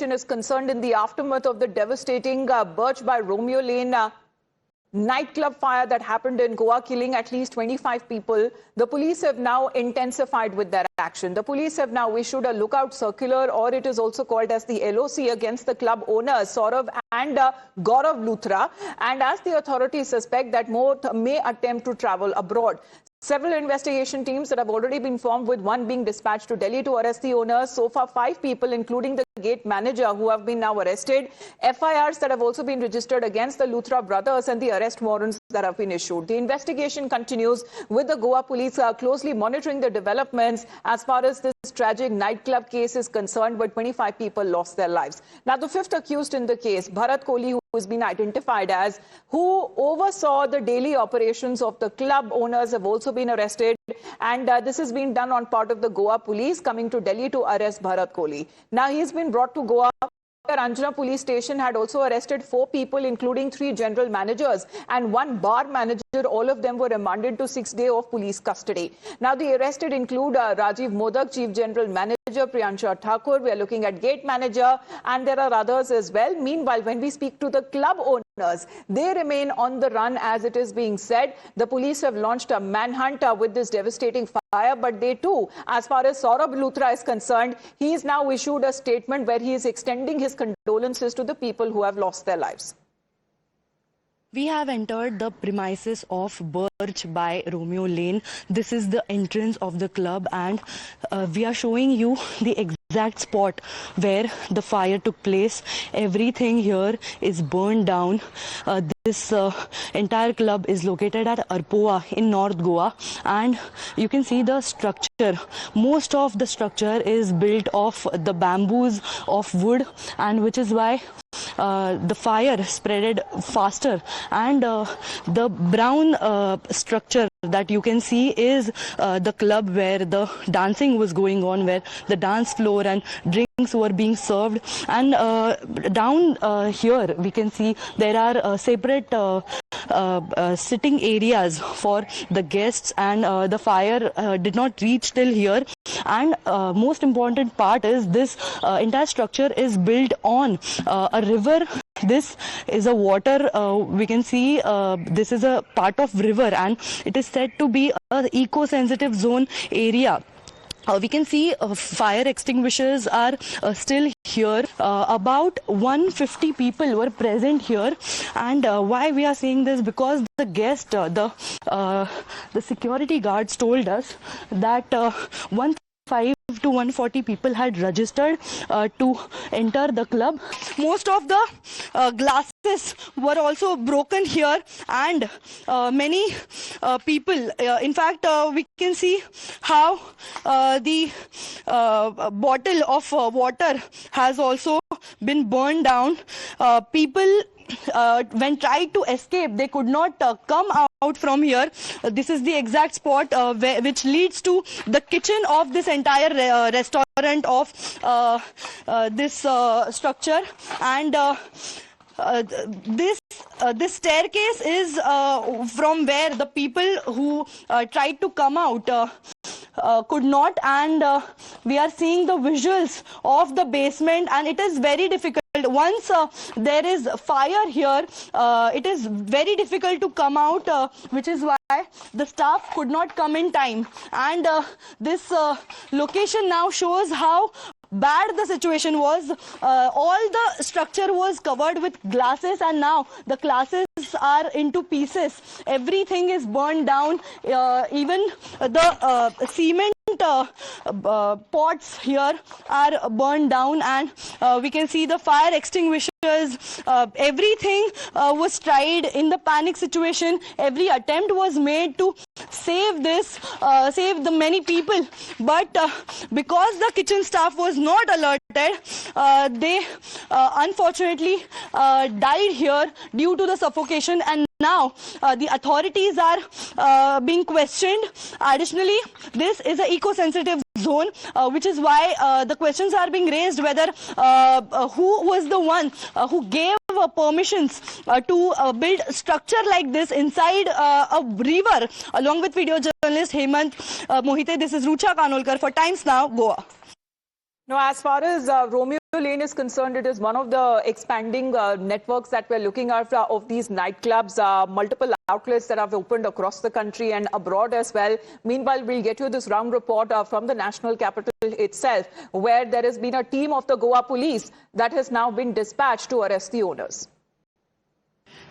is concerned in the aftermath of the devastating Birch by Romeo Lane nightclub fire that happened in Goa, killing at least 25 people. The police have now intensified with their action. The police have now issued a lookout circular, or it is also called as the LOC, against the club owners Saurav and Gaurav Luthra. And as the authorities suspect that more may attempt to travel abroad. Several investigation teams that have already been formed, with one being dispatched to Delhi to arrest the owners. So far, 5 people, including the gate manager, who have been now arrested. FIRs that have also been registered against the Luthra brothers, and the arrest warrants that have been issued. The investigation continues, with the Goa police closely monitoring the developments as far as this tragic nightclub case is concerned, where 25 people lost their lives. Now, the 5th accused in the case, Bharat Kohli, who has been identified as who oversaw the daily operations of the club owners, have also been arrested, and this has been done on part of the Goa police coming to Delhi to arrest Bharat Kohli. Now he's been brought to Goa. Anjana police station had also arrested 4 people, including 3 general managers and 1 bar manager. All of them were remanded to 6 days of police custody. Now the arrested include Rajiv Modak, chief general manager, Priyansha Thakur. We are looking at gate manager, and there are others as well. Meanwhile, when we speak to the club owners, they remain on the run, as it is being said. The police have launched a manhunt with this devastating fire, but they too, as far as Saurav Luthra is concerned, he has now issued a statement where he is extending his condolences to the people who have lost their lives. We have entered the premises of Birch by Romeo Lane. This is the entrance of the club, and we are showing you the exact spot where the fire took place. Everything here is burned down. This entire club is located at Arpoa in North Goa, and you can see the structure. Most of the structure is built of the bamboos of wood, and which is why the fire spreaded faster, and the brown structure that you can see is the club where the dancing was going on, where the dance floor and drinks were being served. And down here we can see there are separate sitting areas for the guests, and the fire did not reach till here. And most important part is this entire structure is built on a river. This is a water, we can see this is a part of river, and it is said to be an eco-sensitive zone area. We can see fire extinguishers are still here. About 150 people were present here, and why we are saying this, because the guest, the security guards told us that 105 to 140 people had registered to enter the club. Most of the glasses were also broken here, and many people, in fact, we can see how the bottle of water has also been burned down. People when tried to escape, they could not come out from here. This is the exact spot which leads to the kitchen of this entire restaurant of this structure, and this staircase is from where the people who tried to come out could not, and we are seeing the visuals of the basement, and it is very difficult. Once there is fire here, it is very difficult to come out, which is why the staff could not come in time. And this location now shows how bad the situation was. All the structure was covered with glasses, and now the glasses are into pieces. Everything is burned down. Even the cement pots here are burned down, and we can see the fire extinguishers. Everything was tried in the panic situation. Every attempt was made to save this, save the many people, but because the kitchen staff was not alerted, they unfortunately died here due to the suffocation. And now the authorities are being questioned. Additionally, this is an eco-sensitive zone, which is why the questions are being raised whether who was the one who gave permissions to build structure like this inside a river. Along with video journalist Hemant Mohite, this is Rucha Kanolkar for Times Now, Goa. Now, as far as Romeo Lane is concerned, it is one of the expanding networks that we're looking at of these nightclubs, multiple outlets that have opened across the country and abroad as well. Meanwhile, we'll get you this round report from the national capital itself, where there has been a team of the Goa police that has now been dispatched to arrest the owners.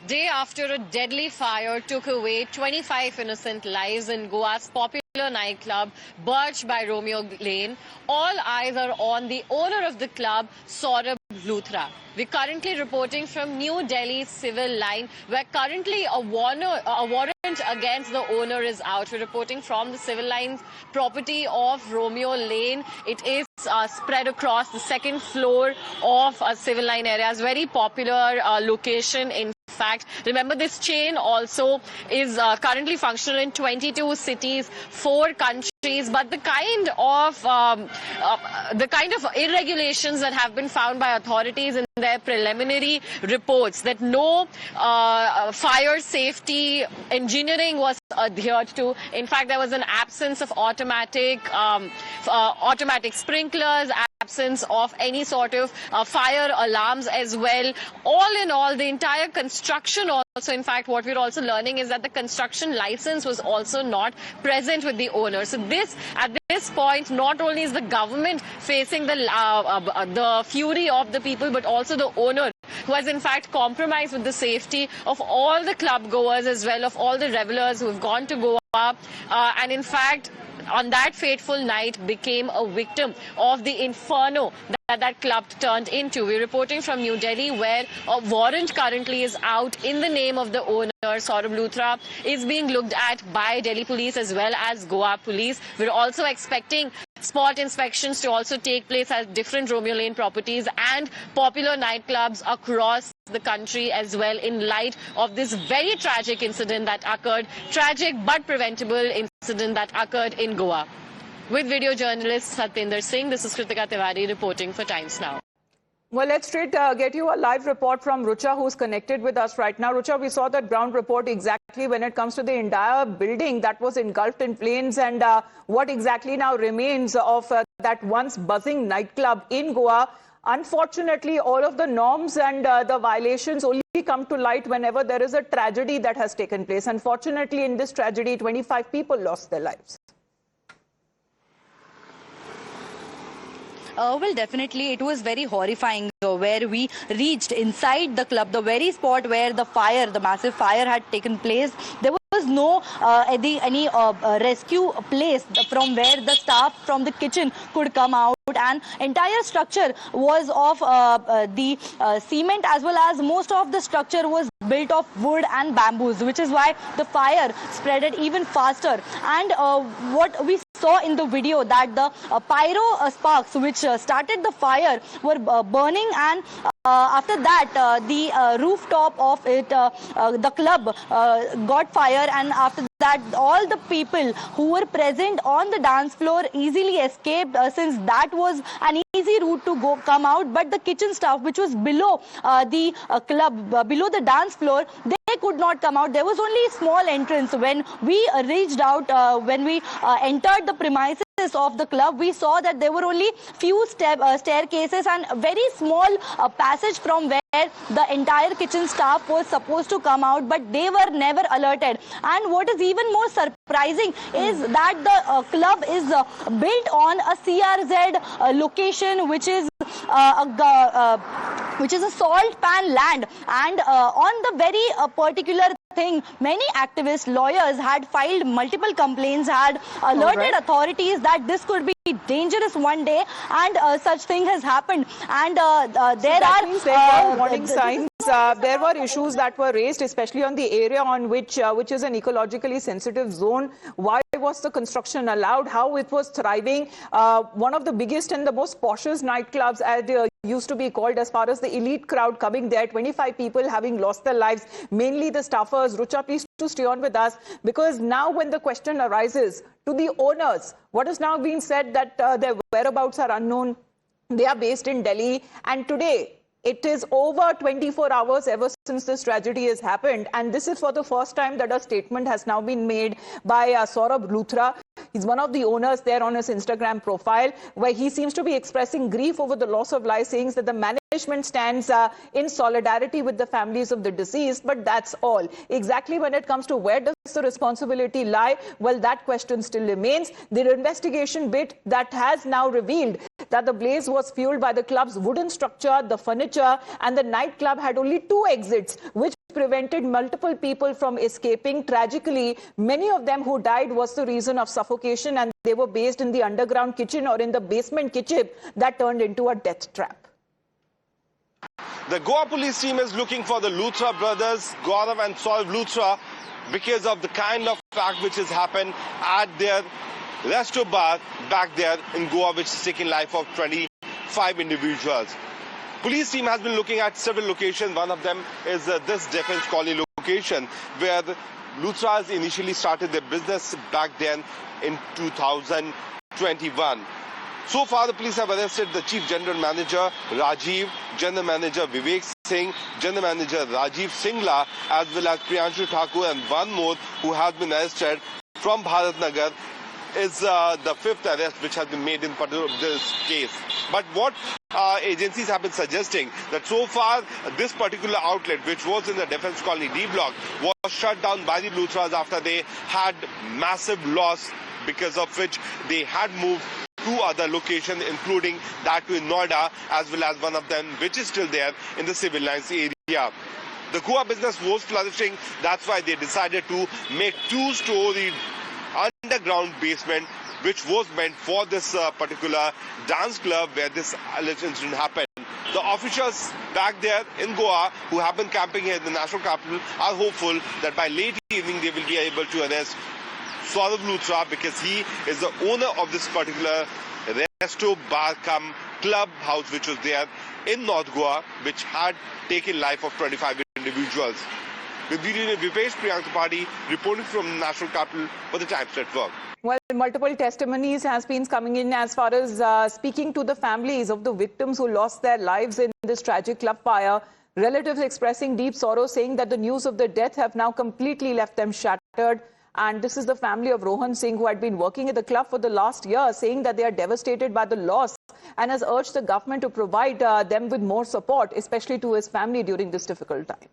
Day after a deadly fire took away 25 innocent lives in Goa's popular nightclub, Birch by Romeo Lane, all eyes are on the owner of the club, Saurabh Luthra. We're currently reporting from New Delhi's civil line, where currently a warrant against the owner is out. We're reporting from the civil line property of Romeo Lane. It is spread across the second floor of a civil line area. It's a very popular location in fact. Remember, this chain also is currently functional in 22 cities, 4 countries, but the kind of irregulations that have been found by authorities in their preliminary reports, that no fire safety engineering was adhered to. In fact, there was an absence of automatic sprinklers, absence of any sort of fire alarms as well. All in all, the entire construction also, in fact, what we're also learning is that the construction license was also not present with the owner. So at this point, not only is the government facing the fury of the people, but also the owner, who has in fact compromised with the safety of all the club goers as well, of all the revelers who have gone to Goa, and in fact on that fateful night became a victim of the inferno that club turned into. We're reporting from New Delhi, where a warrant currently is out in the name of the owner. Saurabh Luthra is being looked at by Delhi police as well as Goa police. We're also expecting spot inspections to also take place at different Romeo Lane properties and popular nightclubs across the country as well, in light of this very tragic incident that occurred, tragic but preventable incident that occurred in Goa. With video journalist Satyendra Singh, this is Kritika Tiwari reporting for Times Now. Well, let's straight get you a live report from Rucha, who's connected with us right now. Rucha, we saw that ground report exactly when it comes to the entire building that was engulfed in flames, and what exactly now remains of that once buzzing nightclub in Goa. Unfortunately, all of the norms and the violations only come to light whenever there is a tragedy that has taken place. Unfortunately, in this tragedy, 25 people lost their lives. Well, definitely, it was very horrifying where we reached inside the club, the very spot where the massive fire had taken place. There was no any rescue place from where the staff from the kitchen could come out, and entire structure was of the cement, as well as most of the structure was built of wood and bamboos, which is why the fire spreaded even faster. And what we saw in the video, that the pyro sparks which started the fire were burning, and after that the rooftop of it, the club got fire, and after that all the people who were present on the dance floor easily escaped, since that was an easy route to come out. But the kitchen staff, which was below the club, below the dance floor, they could not come out. There was only a small entrance. When we reached out, when we entered the premises of the club, we saw that there were only few staircases and a very small passage from where the entire kitchen staff was supposed to come out, but they were never alerted. And what is even more surprising is that the club is built on a CRZ location, which is a salt pan land, and on the very particular thing, many activists, lawyers had filed multiple complaints, had alerted authorities that this could be dangerous one day, and such thing has happened. And there are warning signs. There were issues that were raised, especially on the area on which is an ecologically sensitive zone. Why was the construction allowed? How it was thriving? One of the biggest and the most poshest nightclubs, as used to be called, as far as the elite crowd coming there, 25 people having lost their lives, mainly the staffers. Rucha, please to stay on with us, because now when the question arises to the owners, what is now being said that their whereabouts are unknown. They are based in Delhi, and today It is over 24 hours ever since this tragedy has happened, and this is for the first time that a statement has now been made by Saurabh Luthra. He's one of the owners there on his Instagram profile, where he seems to be expressing grief over the loss of life, saying that the management stands in solidarity with the families of the deceased, but that's all. Exactly when it comes to where does the responsibility lie, well, that question still remains. The investigation bit that has now revealed that the blaze was fueled by the club's wooden structure, the furniture, and the nightclub had only 2 exits, which prevented multiple people from escaping. Tragically, many of them who died was the reason of suffocation, and they were based in the underground kitchen or in the basement kitchen that turned into a death trap. The Goa police team is looking for the Luthra brothers, Gaurav and Saurabh Luthra, because of the kind of act which has happened at their resto bar back there in Goa, which is taking life of 25 individuals. Police team has been looking at several locations. One of them is this defense colony location, where the Luthras initially started their business back then in 2021. So far, the police have arrested the Chief General Manager Rajiv, General Manager Vivek Singh, General Manager Rajiv Singla, as well as Priyanshu Thakur, and one more who has been arrested from Bharat Nagar is the 5th arrest which has been made in this case. But what agencies have been suggesting that so far this particular outlet, which was in the Defence Colony D block, was shut down by the Luthras after they had massive loss, because of which they had moved to other locations, including that to Noida, as well as one of them which is still there in the civil lines area. The Goa business was flourishing. That's why they decided to make 2-story underground basement, which was meant for this particular dance club where this alleged incident happened. The officials back there in Goa who have been camping here in the national capital are hopeful that by late evening they will be able to arrest Saurabh Luthra, because he is the owner of this particular resto bar cum club house which was there in North Goa, which had taken life of 25 individuals. With video Vipesh Priyanka Party reporting from the national capital for the Times Network. Well, multiple testimonies has been coming in as far as speaking to the families of the victims who lost their lives in this tragic club fire. Relatives expressing deep sorrow, saying that the news of the death have now completely left them shattered. And this is the family of Rohan Singh, who had been working at the club for the last year, saying that they are devastated by the loss and has urged the government to provide them with more support, especially to his family during this difficult time.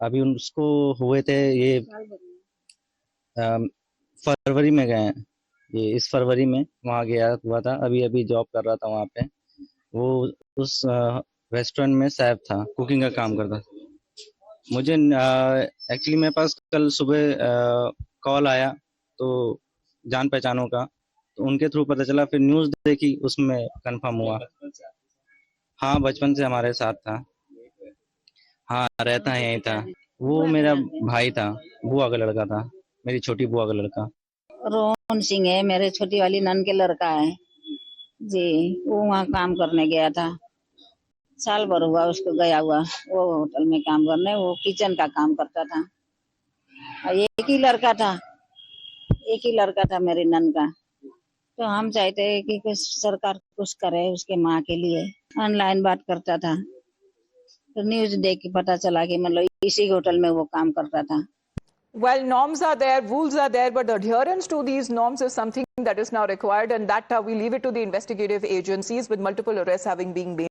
अभी उसको हुए थे ये फरवरी में गए, ये इस फरवरी में वहाँ गया हुआ था। अभी जॉब कर रहा था वहाँ पे। वो उस रेस्टोरेंट में शेफ था, कुकिंग का काम करता। मुझे एक्चुअली मेरे पास कल सुबह कॉल आया तो जान पहचानों का, तो उनके थ्रू पता चला, फिर न्यूज़ देखी, उसमें कंफर्म हुआ। हाँ, बचपन से हमारे साथ था। हाँ, रहता है यहीं था। वो मेरा भाई था, बुआ का लड़का था, मेरी छोटी बुआ का लड़का। रोहन सिंह है, मेरे छोटी वाली नन के लड़का है जी। वो वहाँ काम करने गया था, साल भर हुआ उसको गया हुआ। वो होटल में काम करने, वो किचन का काम करता था। एक ही लड़का था मेरी नन का। तो हम चाहते हैं कि कुछ सरकार कुछ करे उसके माँ के लिए। ऑनलाइन बात करता था, तो न्यूज देख के पता चला कि मतलब इसी होटल में वो काम करता था। Well, norms are there, rules are there, but adherence to these norms is something that is now required, and that we leave it to the investigative agencies, with multiple arrests having been made.